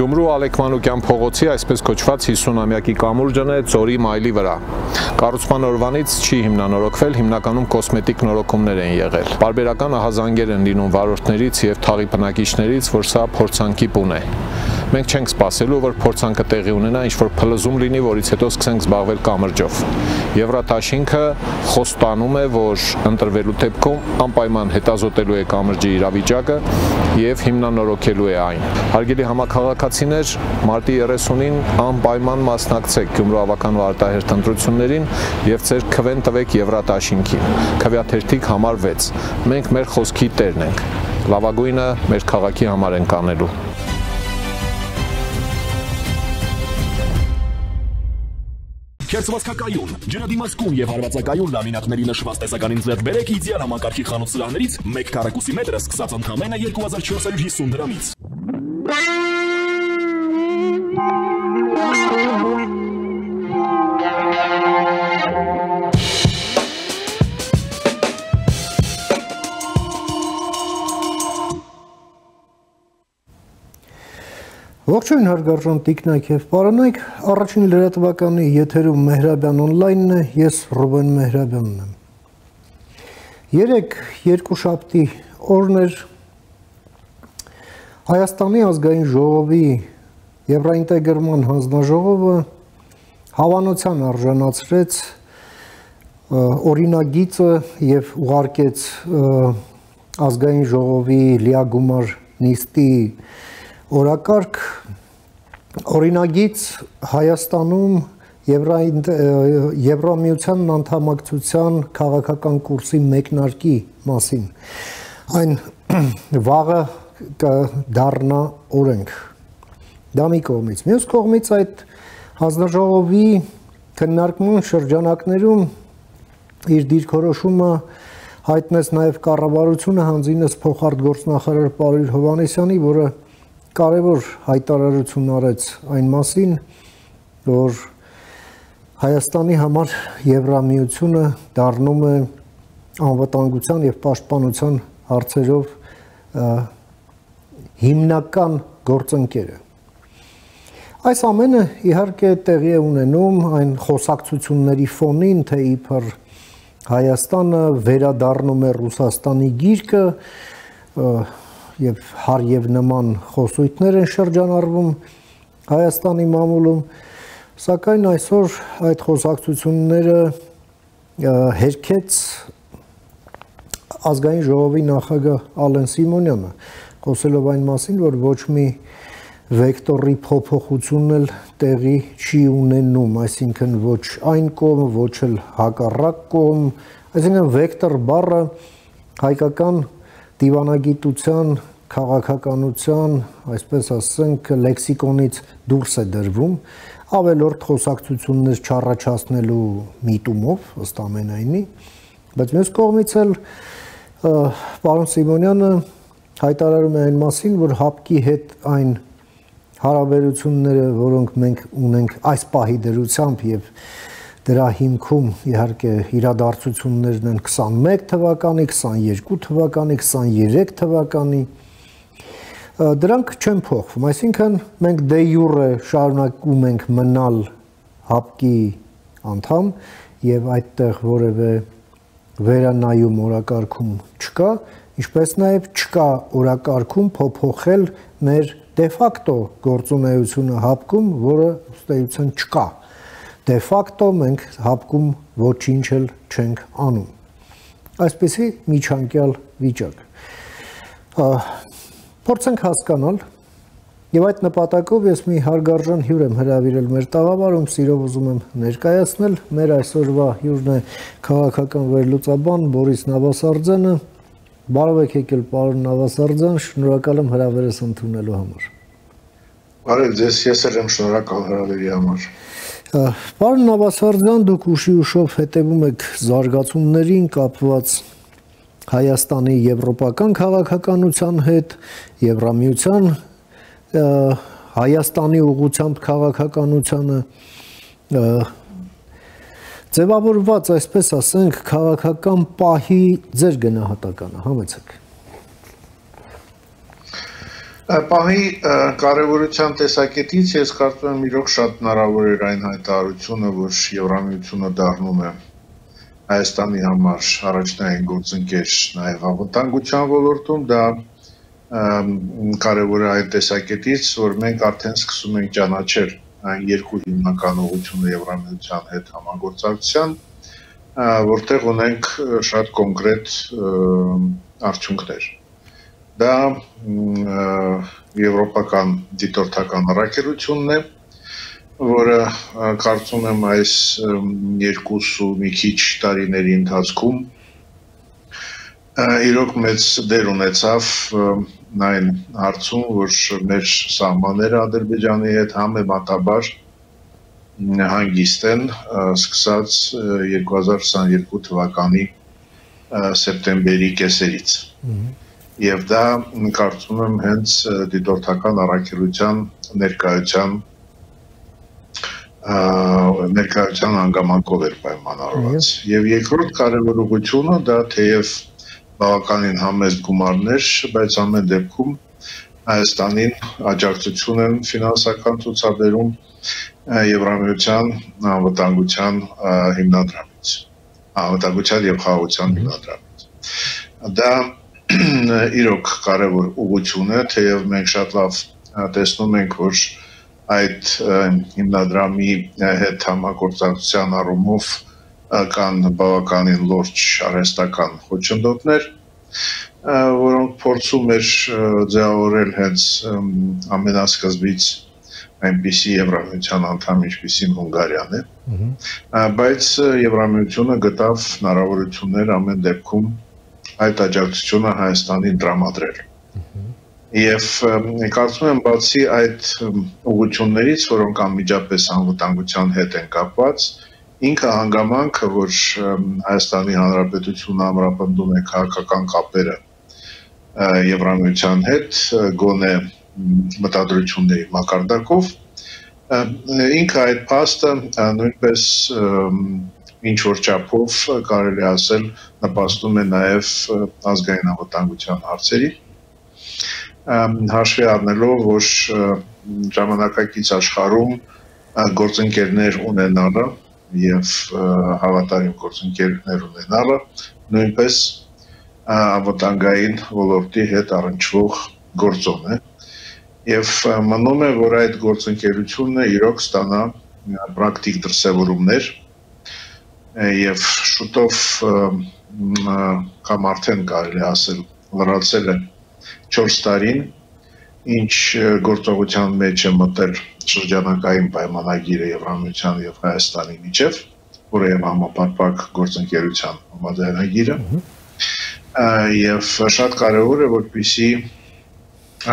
Գյումրու Ալեքմանուկյան փողոցի այսպես կոչված 50-ամյակի կամուրջն է Ձորի մայլի վրա։ Կառուցման օրվանից չի հիմնանորոգվել, հիմնականում կոսմետիկ նորոգումներ են եղել։ Պարբերական ահազանգեր են լինում վարորդներից եւ թաղի բնակիչներից, որ սա փորձանքի բուն է։ Մենք չենք սպասելու, որ փորձանքը տեղի ունենա, ինչ-որ փլզում լինի, որից հետո սկսենք զբաղվել կամրջով։ Եվրատաշինքը խոստանում է, որ ընտրվելու դեպքում անպայման հետազոտելու է կամրջի իրավիճակը եւ հիմնանորոգելու է այն։ Հարգելի համաքաղաքացիներ, մարտի 30-ին անպայման մասնակցեք Գյումրու ավական վարտահերթ ընտրություններին եւ ձեր քվեն տվեք Եվրատաշինքին։ Քվեաթերթիկ համար 6։ Մենք մեր խոսքի տերն ենք։ Լավագույնը մեր քաղաքի համար ենք անելու։ Քերծվածքակայուն, ջրադիմացկուն եւ հարվածակայուն լամինատների նշված տեսականին ձեռք բերեք իդեալ համակարգի խանութ սրահներից 1 քառակուսի մետրը սկսած ընդամենը 2450 դրամից։ Ողջույն հարգարժան տիկնայք եւ պարոնայք, առաջին լրատվականի եթերում Մեհրաբյան օնլայնն է, ես Ռուբեն Մեհրաբյանն եմ։ Երեկ երկուշաբթի օրն էր Հայաստանի ազգային ժողովի Եվրաինտեգրման հանձնաժողովը հավանության արժանացրեց օրինագիծը եւ ուղարկեց ազգային ժողովի լիագումար նիստի օրակարգ օրինագիծ Հայաստանում Եվրամիության անդամակցության քաղաքական կուրսի մեկնարկի մասին։ Այն վաղը կդառնա օրենք։ Դա մի կողմից։ Մյուս կողմից այդ հանձնաժողովի քննարկման շրջանակներում իր դիրքորոշումը հայտնեց նաև կառավարությունը հանձինս փոխարտգործնախարար Պարույր Հովհաննիսյանի, որը կարևոր հայտարարություն արեց այն մասին, որ Հայաստանի համար Եվրամիությունը դառնում է անվտանգության եւ պաշտպանության հարցերով հիմնական գործընկերը։ Այս ամենը իհարկե տեղի է ունենում այն խոսակցությունների ֆոնին, թե իբր Հայաստանը վերադառնում է Ռուսաստանի գիրկը եւ հար եւ նման խոսույթներ են շրջանառվում Հայաստանի մամուլում, սակայն այսօր այդ խոսակցությունները հերքեց ազգային ժողովի նախագահ Ալեն Սիմոնյանը, խոսելով այն մասին, որ ոչ մի վեկտորի փոփոխությունն էլ տեղի չի ունենում, այսինքն ոչ այն կողմ, ոչ էլ հակառակ կողմ, այսինքն վեկտոր բառը հայկական դիվանագիտության, քաղաքականության, այսպես ասենք, լեքսիկոնից դուրս է դրվում, ավելորդ խոսակցություններ չառաջացնելու միտումով, ըստ ամենայնի, բայց մյուս կողմից էլ պարոն Սիմոնյանը հայտարարում է այն մասին, որ ՀԱՊԿ-ի հետ այն հարաբերությունները, որոնք մենք ունենք այս պահի դրությամբ եւ դրա հիմքում իհարկե իրադարձություններն են 21 թվականի, 22 թվականի, 23 թվականի, դրանք չեն փոխվում, այսինքն մենք դե յուրե շարունակում ենք մնալ ՀԱՊԿ-ի անդամ եւ այդտեղ որևէ վերանայում օրակարգում չկա, ինչպես նաեւ չկա օրակարգում փոփոխել մեր դե ֆակտո գործունեությունը ՀԱՊԿ-ում, որը ըստ էության չկա։ Դե ֆակտո մենք ՀԱՊԿ-ում ոչինչ էլ չենք անում։ Այսպեսի միջանկյալ վիճակ։ Փորձենք հասկանալ եւ այդ նպատակով ես մի հարգարժան հյուր եմ հրավիրել մեր տաղավարում, սիրով ուզում եմ ներկայացնել մեր այսօրվա հյուրն է քաղաքական վերլուծաբան Բորիս Նավասարդյանը։ Բարև եք եկել, պարոն Նավասարդյան, շնորհակալ եմ հրավերս ընդունելու համար։ Բարև ձեզ, ես էլ եմ շնորհակալ հրավերի համար։ Պարոն Նավասարդյան, դուք ուշի ուշով հետևում եք զարգացումներին կապված Հայաստանի եվրոպական քաղաքականության հետ, Եվրամիության Հայաստանի ուղղությամբ քաղաքականությանը ձևավորված, այսպես ասենք, քաղաքական պահի ձեր գնահատականը, համեցեք։ Պահի կարևորության տեսակետից ես կարծում եմ իրոք շատ հնարավոր էր այն հայտարարությունը, որ Եվրամիությունը դառնում է Հայաստանի համար առաջնային գործընկեր նաև անվտանգության ոլորտում, դա կարևոր է այն տեսակետից, որ մենք արդեն սկսում ենք ճանաչել այն երկու հիմնական ուղղությունը Եվրամիության հետ համագործակցության, որտեղ ունենք շատ կոնկրետ արդյունքներ։ Դա եվրոպական դիտորդական առաքելությունն է, որը կարծում եմ այս երկուս ու մի քիչ տարիների ընթացքում իրոք մեծ դեր ունեցավ այն հարցում, որ մեր սահմանները Ադրբեջանի հետ համեմատաբար հանգիստ են սկսած 2022 թվականի սեպտեմբերի կեսերից։ Եվ դա կարծում եմ հենց դիտորդական առաքելության ներկայության հանգամանքով էր պայմանավորված։ Եվ երկրորդ կարևոր ուղղությունը դա թեև բավականին համեստ գումարներ, բայց ամեն դեպքում Հայաստանին աջակցություն են ֆինանսական ցուցաբերում Եվրամիության անվտանգության հիմնադրամից, անվտանգության եւ խաղաղության հիմնադրամից։ Դա իրոք կարևոր ուղղություն է, թեև մենք շատ լավ տեսնում ենք, որ այդ հիմնադրամի հետ համագործակցության առումով կան բավականին լուրջ արհեստական խոչընդոտներ, որոնք փորձում էր ձևավորել հենց ամենասկզբից այնպիսի Եվրամիության անդամ, ինչպիսին Հունգարիան է, բայց Եվրամիությունը գտավ հնարավորություններ ամեն դեպքում այդ աջակցությունը Հայաստանին տրամադրել։ Եվ կարծում եմ բացի այդ ուղղություններից, որոնք անմիջապես անվտանգության հետ են կապված, ինքը հանգամանքը, որ Հայաստանի Հանրապետությունը ամրապնդում է քաղաքական կապերը Եվրամիության հետ, գոնե մտադրությունների մակարդակով, ինքը այդ փաստը նույնպես ինչ որ չափով կարելի ասել նպաստում է նաև ազգային անվտանգության հարցերի, հաշվի առնելով, որ ժամանակակից աշխարհում գործընկերներ ունենալը եւ հավատարիմ գործընկերներ ունենալը նույնպես անվտանգային ոլորտի հետ առնչվող գործոն է եւ մնում է, որ այդ գործընկերությունը իրոք ստանա պրակտիկ դրսևորումներ եւ շուտով կամ արդեն կարելի ասել լրացել է 4 տարին, ինչ գործողության մեջ է մտել շրջանակային պայմանագիրը Եվրամիության եւ Հայաստանի միջև, որը եւ համապարփակ գործընկերության համաձայնագիրը, եւ շատ կարեւոր է, որպեսզի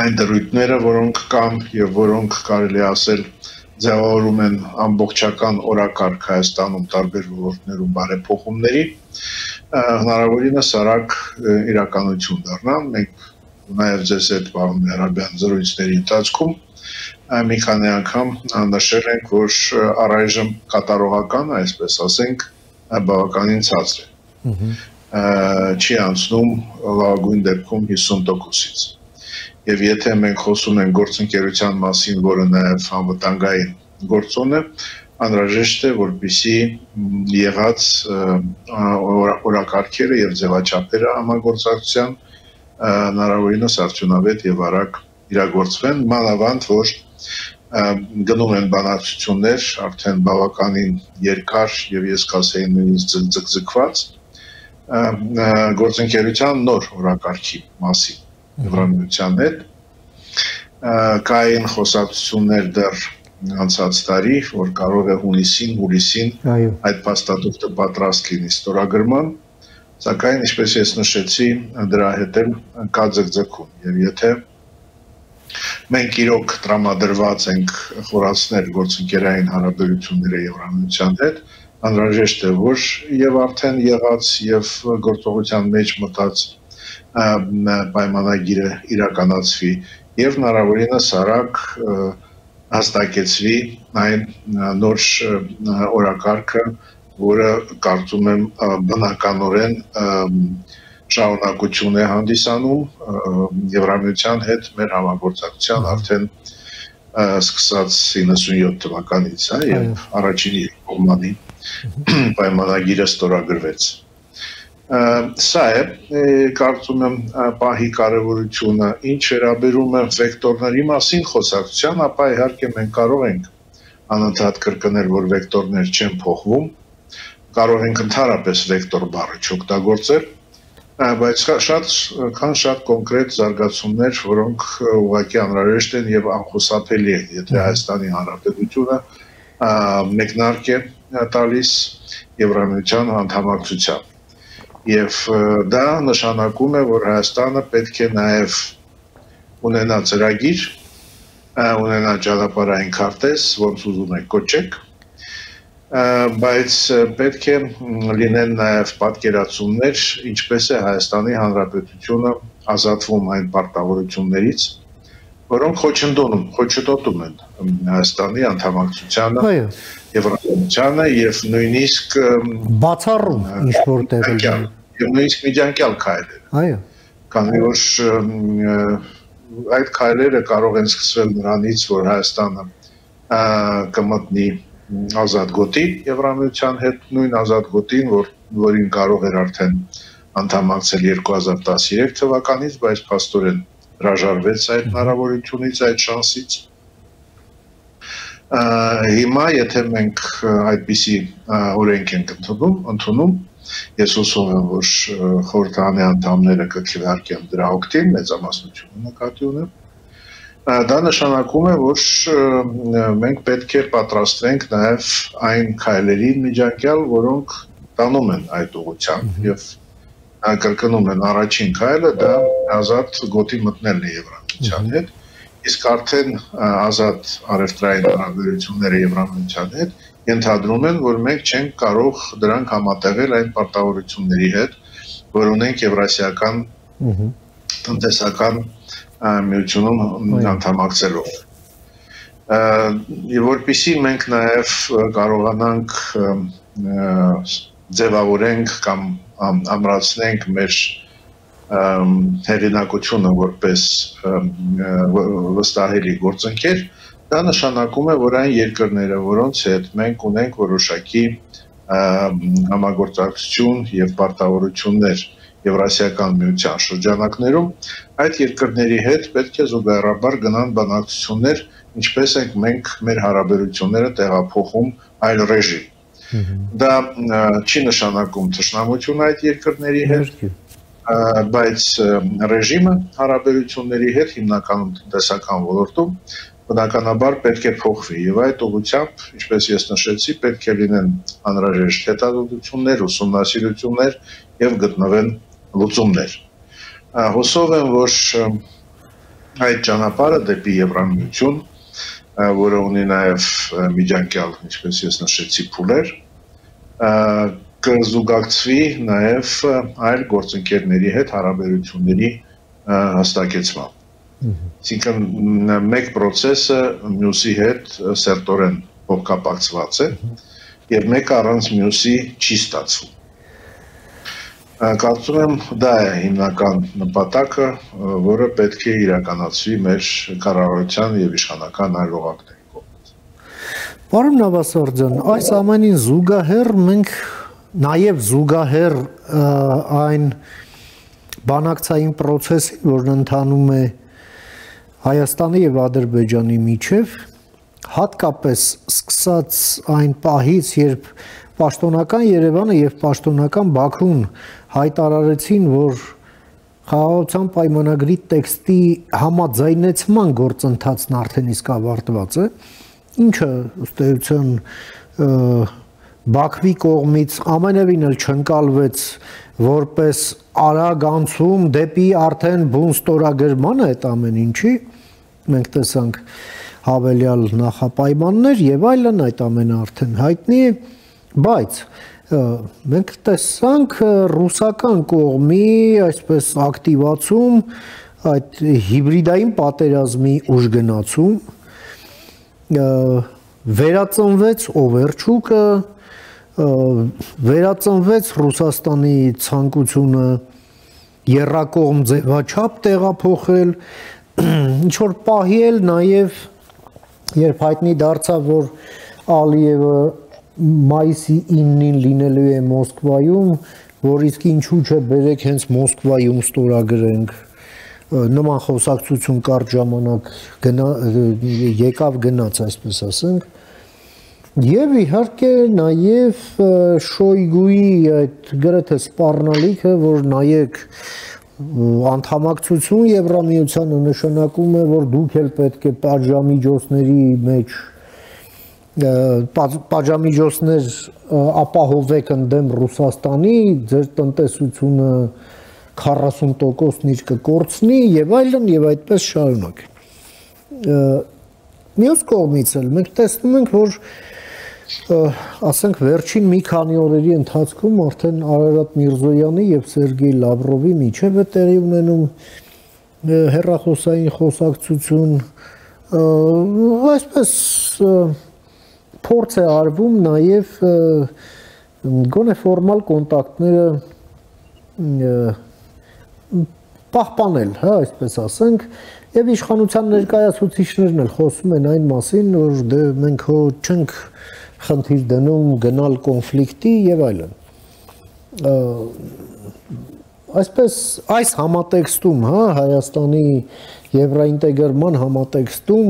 այն դրույթները, որոնք կան եւ որոնք կարելի ասել ձևավորում են ամբողջական օրակարգ Հայաստանում տարբեր ոլորտներում բարեփոխումների, հնարավորինս արագ իրականություն դառնան։ Մենք նաև ձեզ հետ պարոն Մehrabian զրույցների ընթացքում մի քանի անգամ նշել ենք, որ առայժմ կատարողական, այսպես ասենք, բավականին ցածր է։ Չի անցնում լավագույն դեպքում 50%-ից։ Եվ եթե մենք խոսում ենք գործընկերության մասին, որը նաև անվտանգային գործոն է, անհրաժեշտ է, որպեսզի եղած օրակարգերը եւ ձևաչափերը համագործակցության հնարավորինս արդյունավետ եւ արագ իրագործվեն, մանավանդ որ գնում են բանակցություններ արդեն բավականին երկար եւ ես կասեի նույնիսկ ձգձգված գործընկերության նոր օրակարգի մասին Եվրամիության հետ կային խոսակցություններ դեռ անցած տարի, որ կարող է հուլիսին այդ փաստաթուղթը պատրաստ լինի ստորագրման, սակայն ինչպես ես նշեցի, դրա հետ էլ կա ձգձգում եւ եթե մենք իրոք տրամադրված ենք խորացնել գործընկերային հարաբերությունները Եվրամիության հետ, անհրաժեշտ է, որ եւ արդեն եղած եւ գործողության մեջ մտած պայմանագիրը իրականացվի եւ հնարավորինս արագ հաստատեցվի այն նոր օրակարգը, որը կարծում եմ բնականորեն շարունակություն է հանդիսանում Եվրամիության հետ մեր համագործակցության արդեն սկսած 97 թվականից, եւ առաջին կողմանի պայմանագիրը ստորագրվեց։ Սա է, կարծում եմ, պահի կարևորությունը, ինչ վերաբերում է վեկտորների մասին խոսակցության, ապա իհարկե մենք կարող ենք անընդհատ կրկնել, որ վեկտորներ չեն փոխվում, կարող ենք ընդհանրապես վեկտոր բառը չօգտագործել, բայց շատ կոնկրետ զարգացումներ, որոնք ուղղակի անհրաժեշտ են եւ անխուսափելի են, եթե Հայաստանի Հանրապետությունը մեկնարկ է տալիս Եվրամիության անդամակցության։ Եվ դա նշանակում է, որ Հայաստանը պետք է նաև ունենա ծրագիր, ունենա ճանապարհային քարտեզ, ոնց ուզում եք կոչեք, բայց պետք է լինեն նաև պատկերացումներ, ինչպես է Հայաստանի Հանրապետությունը ազատվում այն պարտավորություններից, որոնք խոչընդոտում են Հայաստանի անդամակցությանը, Եվրամիությանը եւ նույնիսկ բացառում ինչ-որ տեղում եւ նույնիսկ միջանկյալ քայլեր։ Այո։ Քանի որ այդ քայլերը կարող են սկսվել նրանից, որ Հայաստանը կմտնի ազատ գոտի Եվրամիության հետ, նույն ազատ գոտին, որին կարող էր արդեն անդամակցել 2013 թվականից, բայց փաստորեն հրաժարվեց այդ հնարավորությունից, այդ շանսից։ Հիմա եթե մենք այդպիսի օրենք ենք ընդունում, ես հուսով եմ, որ խորհրդարանի անդամները կքվեարկեն դրա օգտին, մեծամասնությունը նկատի ունեմ, դա նշանակում է, որ մենք պետք է պատրաստվենք նաև այն քայլերին միջանկյալ, որոնք տանում են այդ ուղղությամբ եւ կրկնում են առաջին քայլը դա ազատ գոտի մտնելն է Եվրամիության հետ, իսկ արդեն ազատ առևտրային հարաբերությունները Եվրամիության հետ ենթադրում են, որ մենք չենք կարող դրանք համատեղել այն պարտավորությունների հետ, որ ունենք Եվրասիական տնտեսական միությունում անդամակցելով։ Եվ որպեսզի մենք նաև կարողանանք ձևավորենք կամ ամրացնենք մեր հեղինակությունը որպես վստահելի գործընկեր, դա նշանակում է, որ այն երկրները, որոնց հետ մենք ունենք որոշակի համագործակցություն եւ պարտավորություններ Եվրասիական միության շրջանակներում, այդ երկրների հետ պետք է զուգահեռաբար գնան բանակցություններ, ինչպես ենք մենք մեր հարաբերությունները տեղափոխում այլ ռեժիմ։ Դա չի նշանակում թշնամություն այդ երկրների հետ, բայց ռեժիմը հարաբերությունների հետ հիմնականում տնտեսական ոլորտում բնականաբար պետք է փոխվի եւ այդ ուղղությամբ, ինչպես ես նշեցի, պետք է լինեն անհրաժեշտ հետազոտություններ, ուսումնասիրություններ եւ գտնվեն լուծումներ։ Հուսով եմ, որ այդ ճանապարհը դեպի Եվրամիություն, որը ունի նաեւ միջանկյալ, ինչպես ես նշեցի, փուլեր, կզուգակցվի նաեւ այլ գործընկերների հետ հարաբերությունների հաստատեցմամբ։ Այսինքն մեկ process-ը մյուսի հետ սերտորեն փոխկապակցված է եւ մեկը առանց մյուսի չի ստացվում։ Կարծում եմ դա է հիմնական նպատակը, որը պետք է իրականացվի մեր կառավարության եւ իշխանական այլ օղակների կողմից։ Պարոն Նավասարդյան, այս ամենին զուգահեռ մենք նաեւ զուգահեռ այն բանակցային process-ին, որն ընթանում է Հայաստանի եւ Ադրբեջանի միջև, հատկապես սկսած այն պահից, երբ պաշտոնական Երևանը եւ պաշտոնական Բաքուն հայտարարեցին, որ խաղաղության պայմանագրի տեքստի համաձայնեցման գործընթացն արդեն իսկ ավարտված է, ինչը ըստ էության Բաքվի կողմից ամենևին էլ չընկալվեց որպես արագ անցում դեպի արդեն բուն ստորագրման այդ ամեն ինչի, մենք տեսանք հավելյալ նախապայմաններ եւ այլն, այդ ամենը արդեն հայտնի է, բայց մենք տեսանք ռուսական կողմի այսպես ակտիվացում, այդ հիբրիդային պատերազմի ուժգնացում, վերածնվեց Օվերչուկը, վերածնվեց Ռուսաստանի ցանկությունը երրակողմ ձևաչափ տեղափոխել, ինչ որ պահի էլ նաև երբ հայտնի դարձավ, որ Ալիևը մայիսի 9-ին լինելու է Մոսկվայում, որ իսկ ինչու՞ չէ բերեք հենց Մոսկվայում ստորագրենք, նման խոսակցություն կարճ ժամանակ եկավ գնաց, այսպես ասենք, եւ իհարկե նաեւ Շոյգուի այդ գրեթե սպառնալիքը, որ նայեք անդամակցություն Եվրամիությանը նշանակում է, որ դուք էլ պետք է պատժամիջոցների մեջ պատժամիջոցներ ապահովեք ընդդեմ Ռուսաստանի, ձեր տնտեսությունը 40%-ն իր կկորցնի եւ այդպես շարունակ։ Մյուս կողմից էլ մենք տեսնում ենք, որ ասենք վերջին մի քանի օրերի ընթացքում արդեն Արարատ Միրզոյանի եւ Սերգեյ Լավրովի միջև է տեղի ունենում հեռախոսային խոսակցություն, այսպես փորձ է արվում նաև գոնե ֆորմալ կոնտակտները պահպանել, հա, այսպես ասենք, եւ իշխանության ներկայացուցիչներն էլ խոսում են այն մասին, որ դե մենք հո չենք խնդիր դնում գնալ կոնֆլիկտի եւ այլն։ Այսպես այս համատեքստում, հա, Հայաստանի եվրոինտեգրման համատեքստում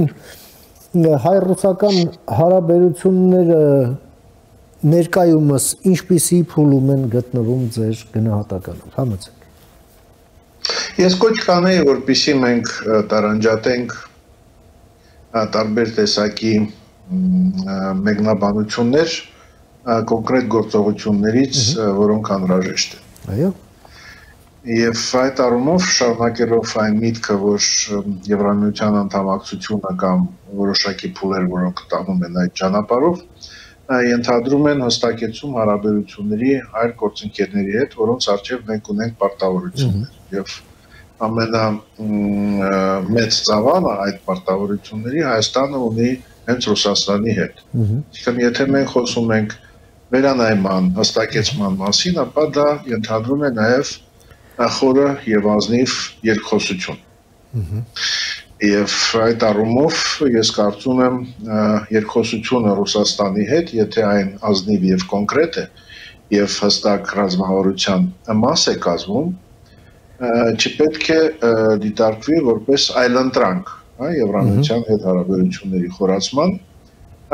հայ-ռուսական հարաբերությունները ներկայումս ինչպիսի փուլում են գտնվում ձեր գնահատականով, համեցեք։ Ես կոչ կանեի, որպեսզի մենք տարանջատենք տարբեր տեսակի մեկնաբանություններ կոնկրետ գործողություններից, որոնք անհրաժեշտ են։ Այո։ Եվ այդ առումով շարունակելով այն միտքը, որ Եվրամիության անդամակցությունը կամ որոշակի փուլեր, որոնք տանում են այդ ճանապարհով, ենթադրում են հստակեցում հարաբերությունների այլ գործընկերների հետ, որոնց առջև մենք ունենք պարտավորություններ։ Եվ ամենամեծ ծավալը այդ պարտավորությունների Հայաստանը ունի հենց Ռուսաստանի հետ։ Այսինքն, եթե մենք խոսում ենք վերանայման, հստակեցման մասին, ապա դա ենթադրում է նաև խորը եւ ազնիվ երկխոսություն։ Եվ այդ առումով ես կարծում եմ երկխոսությունը Ռուսաստանի հետ, եթե այն ազնիվ եւ կոնկրետ է եւ հստակ ռազմավարության մաս է կազմում, չպետք է դիտարկվի որպես այլընտրանք, հա, Եվրամիության հետ հարաբերությունների խորացման,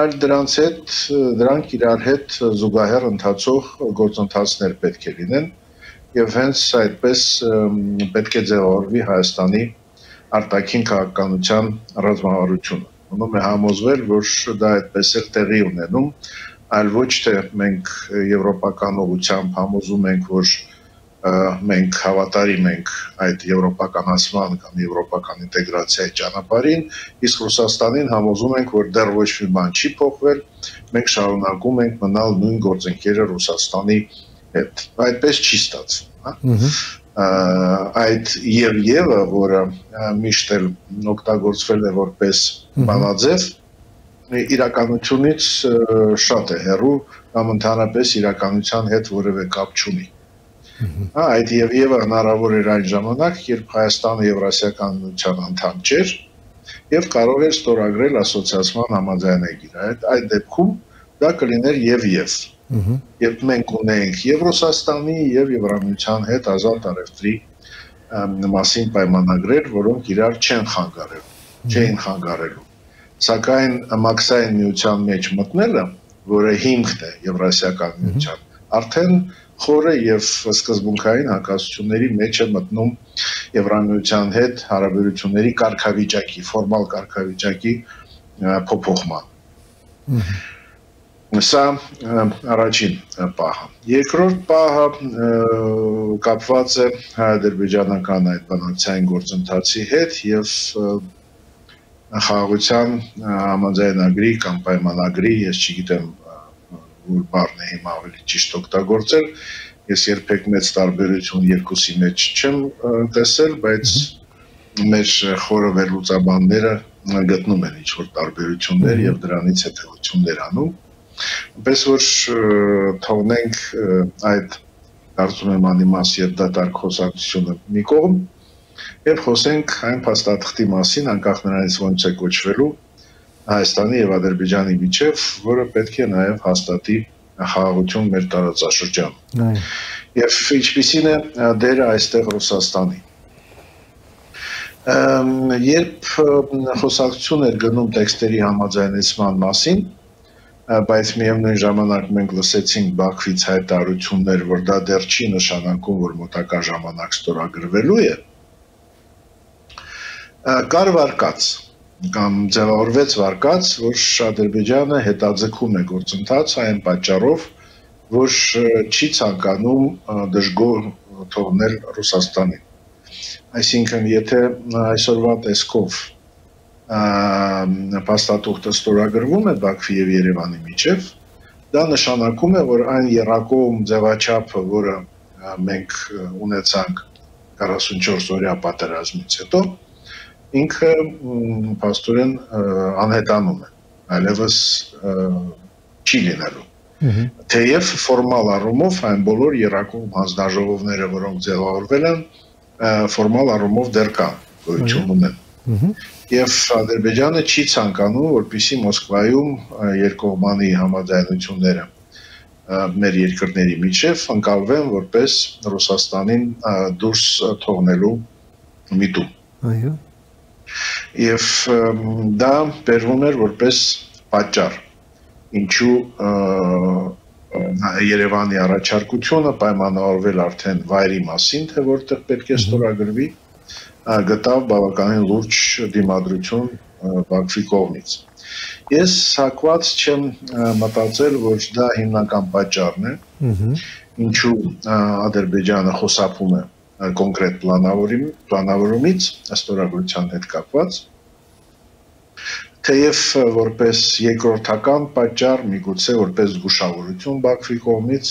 այլ դրանք իրար հետ զուգահեռ ընթացող գործընթացներ պետք է լինեն եւ հենց այդպես պետք է ձևավորվի Հայաստանի արտաքին քաղաքականության ռազմավարությունը։ Անում է համոզվել, որ դա այդպես էլ տեղի ունենում, այլ ոչ թե մենք եվրոպական ուղղությամբ համոզում ենք, որ մենք հավատարիմ ենք այդ եվրոպականացման կամ եվրոպական ինտեգրացիայի ճանապարհին, իսկ Ռուսաստանին համոզում ենք, որ դեռ ոչ մի բան չի փոխվել, մենք շարունակում ենք մնալ նույն գործընկերը Ռուսաստանի հետ։ Այդպես չի ստացվում, հա։ Այդ եւ-ը, որը միշտ էլ օգտագործվել է որպես բանաձև, իրականությունից շատ է հեռու կամ ընդհանրապես իրականության հետ որևէ կապ չունի։ Այդ եւ-ը հնարավոր էր այն ժամանակ, երբ Հայաստանը Եվրասիական միության անդամ չէր եւ կարող էր ստորագրել ասոցիացիան համաձայնագիր։ Այդ դեպքում դա կլիներ եւ-եւ։ Երբ մենք ունենք եւ Ռուսաստանի եւ Եվրամիության հետ ազատ առևտրի մասին պայմանագրեր, որոնք իրար չեն խանգարելու։ Սակայն մաքսային միության մեջ մտնելը, որը հիմքն է Եվրասիական միության, արդեն խորը եւ սկզբունքային հակասությունների մեջ է մտնում Եվրամիության հետ հարաբերությունների կարգավիճակի, ֆորմալ կարգավիճակի փոփոխման։ Սա առաջին պահը։ Երկրորդ պահը կապված է հայ-ադրբեջանական այդ բանակցային գործընթացի հետ եւ խաղաղության համաձայնագրի կամ պայմանագրի, ես չգիտեմ որ բառն է հիմա ավելի ճիշտ օգտագործել, ես երբեք մեծ տարբերություն երկուսի մեջ չեմ տեսել, բայց մեր խորը վերլուծաբանները գտնում են ինչ-որ տարբերություններ եւ դրանից հետեւություններ անում, այնպես որ թողնենք այդ կարծում եմ անիմաց եւ դատարկ խոսակցությունը մի կողմ եւ խոսենք այն փաստաթղթի մասին, անկախ նրանից ոնց է կոչվելու Հայաստանի եւ Ադրբեջանի միջեւ, որը պետք է նաեւ հաստատի խաղաղություն մեր տարածաշրջանում։ Եվ ինչպիսին է դերը այստեղ Ռուսաստանի։ Երբ խոսակցություն էր գնում տեքստերի համաձայնեցման մասին, բայց միևնույն ժամանակ մենք լսեցինք Բաքվից հայտարարություններ, որ դա դեռ չի նշանակում, որ մոտակա ժամանակ ստորագրվելու է, կար վարկած կամ ձևավորվեց վարկած, որ Ադրբեջանը հետաձգում է գործընթացը այն պատճառով, որ չի ցանկանում դժգոհ թողնել Ռուսաստանին։ Այսինքն, եթե այսօրվա տեսքով փաստաթուղթը ստորագրվում է Բաքվի եւ Երևանի միջեւ, դա նշանակում է, որ այն եռակողմ ձևաչափը, որը մենք ունեցանք 44 օրյա պատերազմից հետո, ինքը փաստորեն անհետանում է, այլևս չի լինելու։ Թեև ֆորմալ առումով այն բոլոր եռակողմ հանձնաժողովները, որոնք ձևավորվել են, ֆորմալ առումով դեռ կան, գոյություն ունեն։ Եվ Ադրբեջանը չի ցանկանում, որպեսզի Մոսկվայում երկկողմանի համաձայնությունները մեր երկրների միջև ընկալվեն որպես Ռուսաստանին դուրս թողնելու միտում։ Այո։ Եվ դա բերվում էր որպես պատճառ, ինչու Երևանի առաջարկությունը պայմանավորվել արդեն վայրի մասին, թե որտեղ պետք է ստորագրվի, գտավ բավականին լուրջ դիմադրություն Բաքվի կողմից։ Ես հակված չեմ մտածել, որ դա հիմնական պատճառն է, ինչու Ադրբեջանը խոսափում է կոնկրետ պլանավորումից, ստորագրության հետ կապված, թեև որպես երկրորդական պատճառ, միգուցե որպես զգուշավորություն Բաքվի կողմից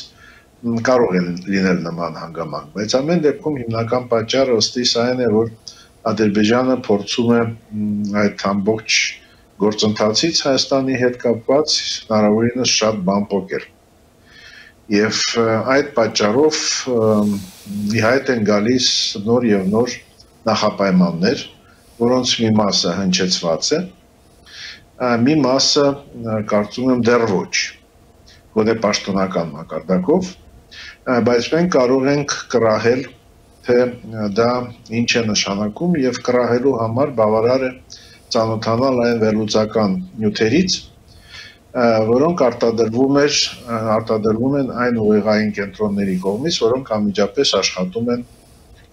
կարող է լինել նման հանգամանք, բայց ամեն դեպքում հիմնական պատճառը ըստիս այն է, որ Ադրբեջանը փորձում է այդ ամբողջ գործընթացից Հայաստանի հետ կապված հնարավորինս շատ բան փոխել։ Եվ այդ պատճառով ի հայտ են գալիս նոր եւ նոր նախապայմաններ, որոնց մի մասը հնչեցված է, մի մասը կարծում եմ դեռ ոչ, գոնե պաշտոնական մակարդակով, բայց մենք կարող ենք կռահել, թե դա ինչ է նշանակում եւ կռահելու համար բավարար է ծանոթանալ այն վերլուծական նյութերից, որոնք արտադրվում են այն ուղեղային կենտրոնների կողմից, որոնք անմիջապես աշխատում են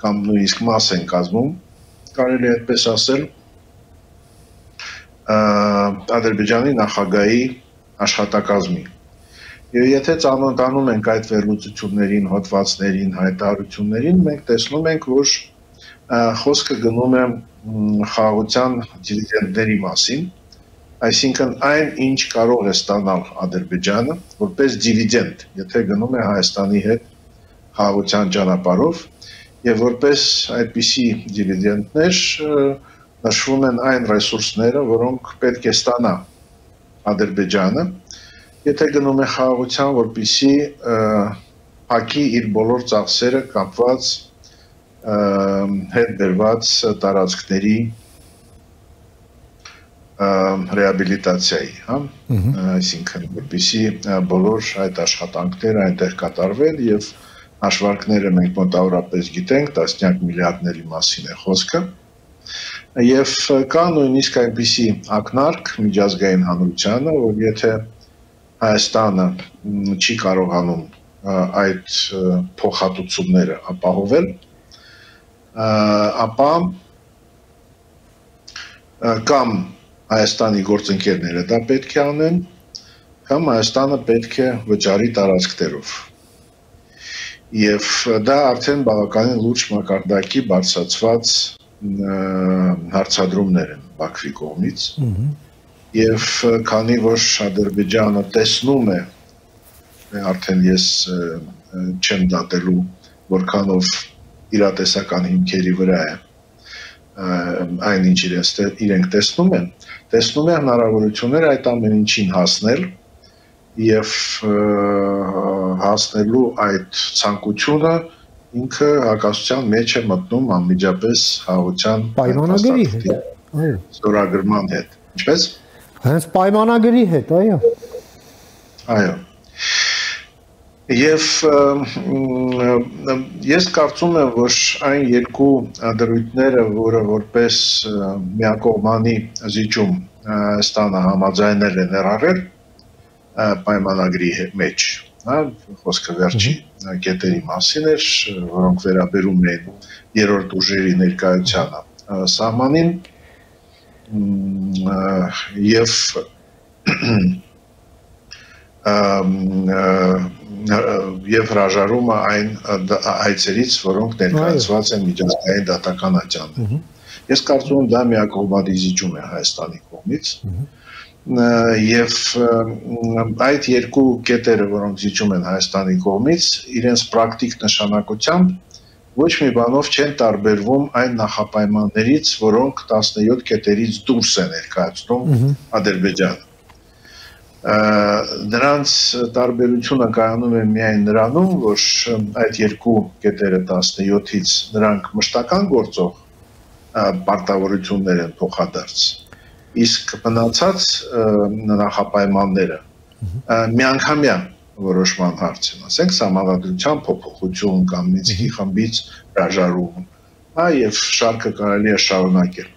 կամ նույնիսկ մաս են կազմում, կարելի է այդպես ասել, Ադրբեջանի նախագահի աշխատակազմի։ Եվ եթե ծանոթանում ենք այդ վերլուծություններին, հոդվածներին, հայտարարություններին, մենք տեսնում ենք, որ խոսքը գնում է խաղաղության դիվիդենդների մասին, այսինքն այն, ինչ կարող է ստանալ Ադրբեջանը, որպես դիվիդենդ, եթե գնում է Հայաստանի հետ խաղաղության ճանապարհով, եւ որպես այդպիսի դիվիդենդներ նշվում են այն ռեսուրսները, որոնք պետք է ստանա Ադրբեջանը, եթե գնում է խաղաղության, որպեսզի փակի իր բոլոր ծախսերը կապված հետ բերված տարածքների ռեաբիլիտացիայի, հա, այսինքն որպեսզի բոլոր այդ աշխատանքները այնտեղ կատարվեն եւ հաշվարկները մենք մոտավորապես գիտենք, տասնյակ միլիարդների մասին է խոսքը, եւ կա նույնիսկ այնպիսի ակնարկ միջազգային հանրությանը, որ եթե Հայաստանը չի կարողանում այդ փոխհատուցումները ապահովել, ապա կամ Հայաստանի գործընկերները դա պետք է անեն, կամ Հայաստանը պետք է վճարի տարածքներով։ Եվ դա արդեն բավականին լուրջ մակարդակի բարձրացված հարցադրումներ են Բաքվի կողմից, եւ քանի որ Ադրբեջանը տեսնում է, արդեն ես չեմ դատելու, որքանով իրատեսական հիմքերի վրա է այն ինչ իրենք տեսնում է հնարավորություններ այդ ամեն ինչին հասնել եւ հասնելու այդ ցանկությունը ինքը հակասության մեջ է մտնում անմիջապես հաղորդության պայմանագրի հետ, այո, ստորագրման հետ, ինչպես հենց պայմանագրի հետ, այո, այո, եւ ես կարծում եմ, որ այն երկու դրույթները, որը որպես միակողմանի զիջում Հայաստանը համաձայնել է ներառել պայմանագրի մեջ, խոսքը վերջի կետերի մասին էր, որոնք վերաբերում էին երրորդ ուժերի ներկայությանը սահմանին եւ հրաժարումը այն այցերից, որոնք ներկայացված են միջազգային դատական ատյաններում։ Ես կարծում եմ դա միակողմանի զիջում է Հայաստանի կողմից եւ այդ երկու կետերը, որոնք զիջում են Հայաստանի կողմից, իրենց պրակտիկ նշանակությամբ ոչ մի բանով չեն տարբերվում այն նախապայմաններից, որոնք 17 կետերից դուրս են ներկայացնում Ադրբեջանը։ Նրանց տարբերությունը կայանում է միայն նրանում, որ այդ երկու կետերը 17-ից նրանք մշտական գործող պարտավորություններ են փոխադարձ, իսկ մնացած նախապայմանները միանգամյա որոշման հարց են, ասենք սահմանադրության փոփոխություն կամ Մինսկի խմբից հրաժարում, եւ շարքը կարելի է շարունակել։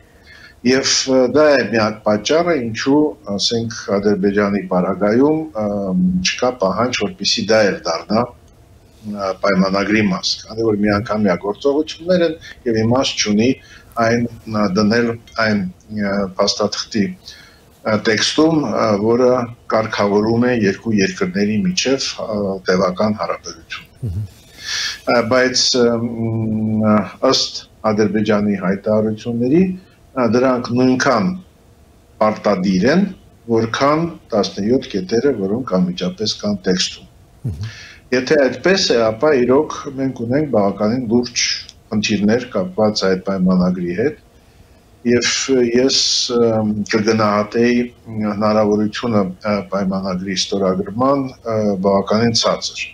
Եվ դա է միակ պատճառը, ինչու, ասենք, Ադրբեջանի պարագայում չկա պահանջ, որպեսզի դա էլ դառնա պայմանագրի մաս, քանի որ միանգամյա գործողություններ են եւ իմաստ չունի այն դնել այն փաստաթղթի տեքստում, որը կարգավորում է երկու երկրների միջև տևական հարաբերություն։ Բայց ըստ Ադրբեջանի հայտարարությունների դրանք նույնքան պարտադիր են, որքան 17 կետերը, որոնք անմիջապես կան տեքստում։ Եթե այդպես է, ապա իրոք մենք ունենք բավականին լուրջ խնդիրներ կապված այդ պայմանագրի հետ, եւ ես կգնահատեի հնարավորությունը պայմանագրի ստորագրման բավականին ցածր,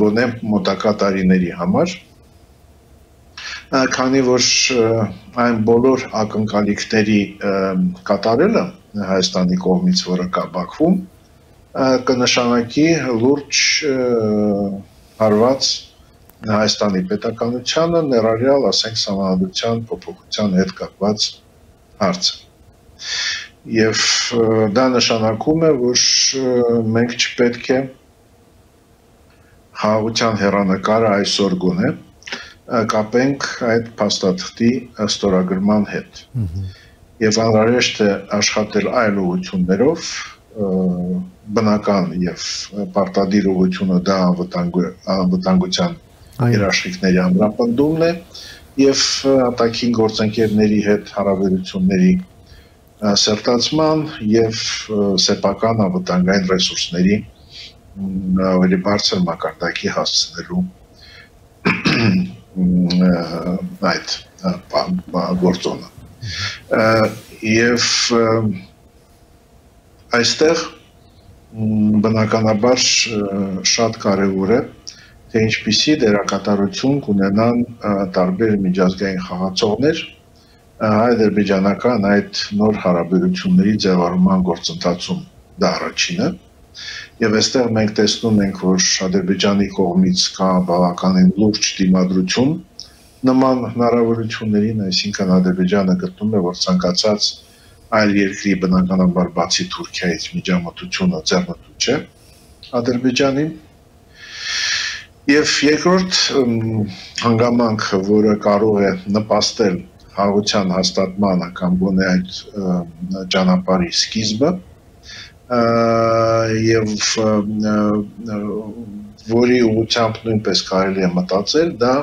գոնե մոտակա տարիների համար, քանի որ այն բոլոր ակնկալիքների կատարելը Հայաստանի կողմից, որը կա Բաքվում, կնշանակի լուրջ հարված Հայաստանի պետականությանը, ներառյալ, ասենք, սահմանադրության փոփոխության հետ կապված հարցը։ Եվ դա նշանակում է, որ մենք չպետք է խաղաղության հեռանկարը այսօր գոնե կապենք այդ փաստաթղթի ստորագրման հետ։ Եվ անհրաժեշտ է աշխատել այլ ուղղություններով, բնական եւ պարտադիր ուղղությունը դա անվտանգության երաշխիքների ամրապնդումն է եւ արտաքին գործընկերների հետ հարաբերությունների սերտացման եւ սեփական անվտանգային ռեսուրսների ավելի բարձր մակարդակի հասցնելու այդ գործոնը։ Եվ այստեղ բնականաբար շատ կարևոր է, թե ինչպիսի դերակատարություն կունենան տարբեր միջազգային խաղացողներ հայ-ադրբեջանական այդ նոր հարաբերությունների ձևավորման գործընթացում, դա առաջինը, եւ այստեղ մենք տեսնում ենք, որ Ադրբեջանի կողմից կա բավականին լուրջ դիմադրություն նման հնարավորություններին, այսինքն Ադրբեջանը գտնում է, որ ցանկացած այլ երկրի բնականաբար բացի Թուրքիայից միջամտությունը ձեռնտու չէ Ադրբեջանին։ Եվ երկրորդ հանգամանքը, որը կարող է նպաստել խաղաղության հաստատմանը կամ գոնե այդ ճանապարհի սկիզբը, եւ որի ուղղությամբ նույնպես կարելի է մտածել, դա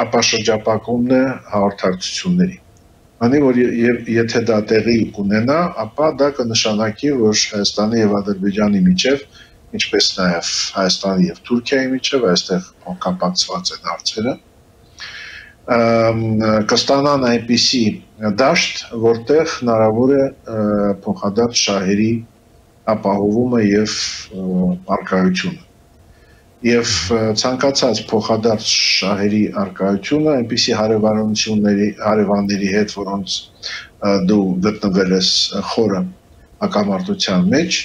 ապաշրջապակումն է հաղորդակցությունների։ Քանի որ եթե դա տեղի կունենա, ապա դա կնշանակի, որ Հայաստանի եւ Ադրբեջանի միջև, ինչպես նաեւ Հայաստանի եւ Թուրքիայի միջև, այստեղ կապակցված են հարցերը, կստանան այնպիսի դաշտ, որտեղ հնարավոր է փոխադարձ շահերի ապահովումը եւ արկայությունը։ Եվ ցանկացած փոխադարձ շահերի արկայությունը այնպիսի հարևանների հետ, որոնց դու գտնվել ես խորը հակամարտության մեջ,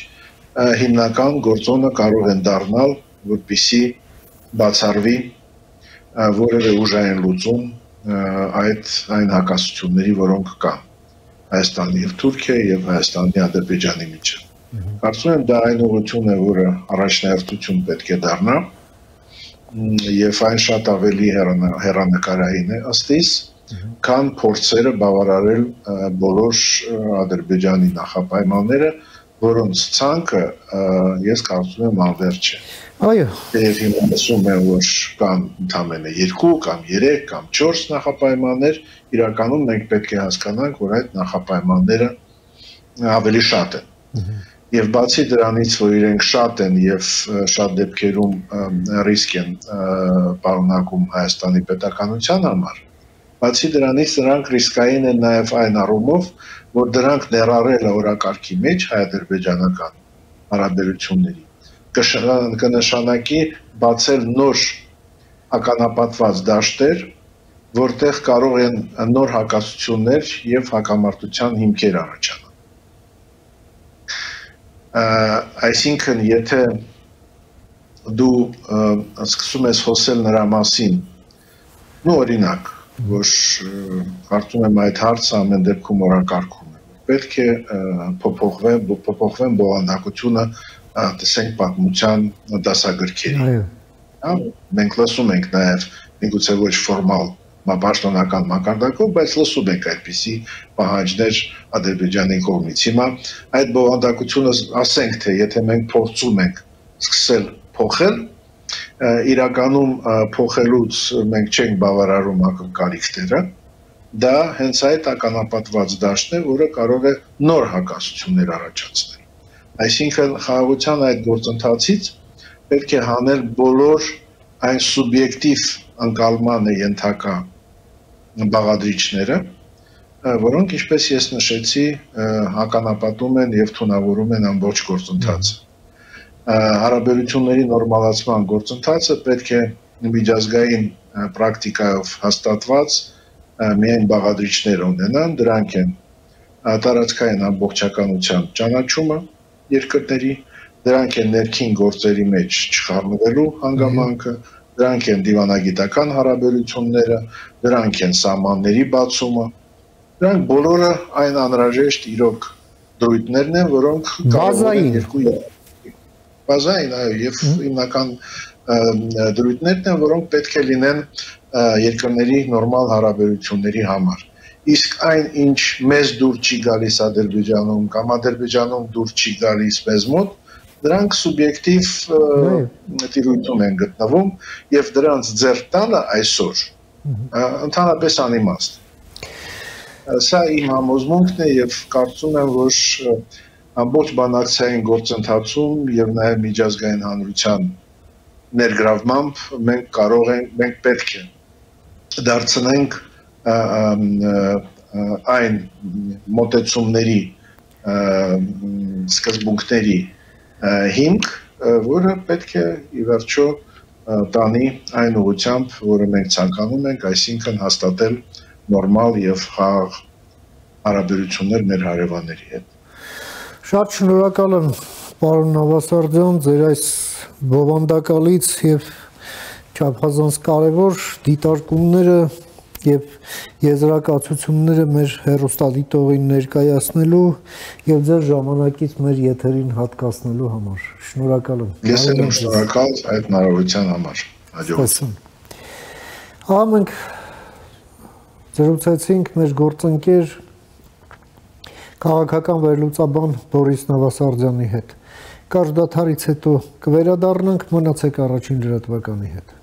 հիմնական գործոնը կարող են դառնալ, որպեսզի բացառվի որևէ ուժային լուծում այն հակասությունների, որոնք կան Հայաստանի եւ Թուրքիայի եւ Հայաստանի Ադրբեջանի միջեւ։ Կարծում եմ դա այն ուղղությունն է, որը առաջնահերթություն պետք է դառնա եւ այն շատ ավելի հեռանկարային է ըստ իս, քան փորձերը բավարարել բոլոր Ադրբեջանի նախապայմանները, որոնց ցանկը ես կարծում եմ անվերջ է։ Այո։ Եվ հիմա ասում են, որ կան ընդամենը 2 կամ 3 կամ 4 նախապայմաններ, իրականում մենք պետք է հասկանանք, որ այդ նախապայմանները ավելի շատ են։ Եվ բացի դրանից, որ իրենք շատ են եւ շատ դեպքերում ռիսկ են պարունակում Հայաստանի պետականության համար, բացի դրանից նրանք ռիսկային են նաեւ այն առումով, որ դրանք ներառելը օրակարգի մեջ հայ-ադրբեջանական հարաբերությունների կնշանակի բացել նոր ականապատված դաշտեր, որտեղ կարող են նոր հակասություններ եւ հակամարտության հիմքեր առաջանալ։ Այսինքն, եթե դու սկսում ես խոսել նրա մասին, օրինակ, որ կարծում եմ այդ հարցը ամեն դեպքում օրակարգում է, պետք է փոփոխվեն բովանդակությունը, տեսենք պատմության դասագրքերի։ Մենք լսում ենք նաև միգուցե ոչ ֆորմալ պաշտոնական մակարդակով, բայց լսում ենք այդպիսի պահանջներ Ադրբեջանի կողմից։ Հիմա այդ բովանդակությունը ասենք թե եթե մենք փորձում ենք սկսել փոխել, իրականում փոխելուց մենք չենք բավարարում ակնկալիքները, դա հենց այդ ականապատված դաշտն է, որը կարող է նոր հակասություններ առաջացնել։ Այսինքն խաղաղության այդ գործընթացից պետք է հանել բոլոր այն սուբյեկտիվ ընկալման ենթակա բաղադրիչները, որոնք, ինչպես ես նշեցի, հականապատում են եւ թունավորում են ամբողջ գործընթացը։ Հարաբերությունների նորմալացման գործընթացը պետք է միջազգային պրակտիկայով հաստատված միայն բաղադրիչներ ունենան, դրանք են տարածքային ամբողջականության ճանաչումը երկրների, դրանք են ներքին գործերի մեջ չխառնվելու հանգամանքը, դրանք են դիվանագիտական հարաբերությունները, դրանք են սահմանների բացումը, դրանք բոլորը այն անհրաժեշտ իրոք դրույթներն են, որոնք բազային, այո, եւ հիմնական դրույթներն են, որոնք պետք է լինեն երկրների նորմալ հարաբերությունների համար։ Իսկ այն, ինչ մեզ դուր չի գալիս Ադրբեջանում կամ Ադրբեջանում դուր չի գալիս մեզ մոտ, դրանք սուբյեկտիվ տիրույթում են գտնվում եւ դրանց ձեռք տալը այսօր ընդհանրապես անիմաստ։ Սա իմ համոզմունքն է եւ կարծում եմ, որ ամբողջ բանակցային գործընթացում եւ նաեւ միջազգային հանրության ներգրավմամբ մենք պետք է դարձնենք այն մոտեցումների սկզբունքների հիմք, որը պետք է ի վերջո տանի այն ուղղությամբ, որը մենք ցանկանում ենք, այսինքն հաստատել նորմալ եւ խաղաղ հարաբերություններ մեր հարևանների հետ։ Շատ շնորհակալ եմ, պարոն Նավասարդյան, ձեր այս բովանդակալից եւ չափազանց կարևոր դիտարկումները եւ եզրակացությունները մեր հեռուստադիտողին ներկայացնելու եւ ձեր ժամանակից մեր եթերին հատկացնելու համար։ Շնորհակալ եմ։ Ես եմ շնորհակալ այդ հնարավորության համար։ Հաջողություն։ Հա, մենք զրուցեցինք մեր գործընկեր քաղաքական վերլուծաբան Բորիս Նավասարդյանի հետ։ Կարճ դադարից հետո կվերադառնանք, մնացեք առաջին լրատվականի հետ։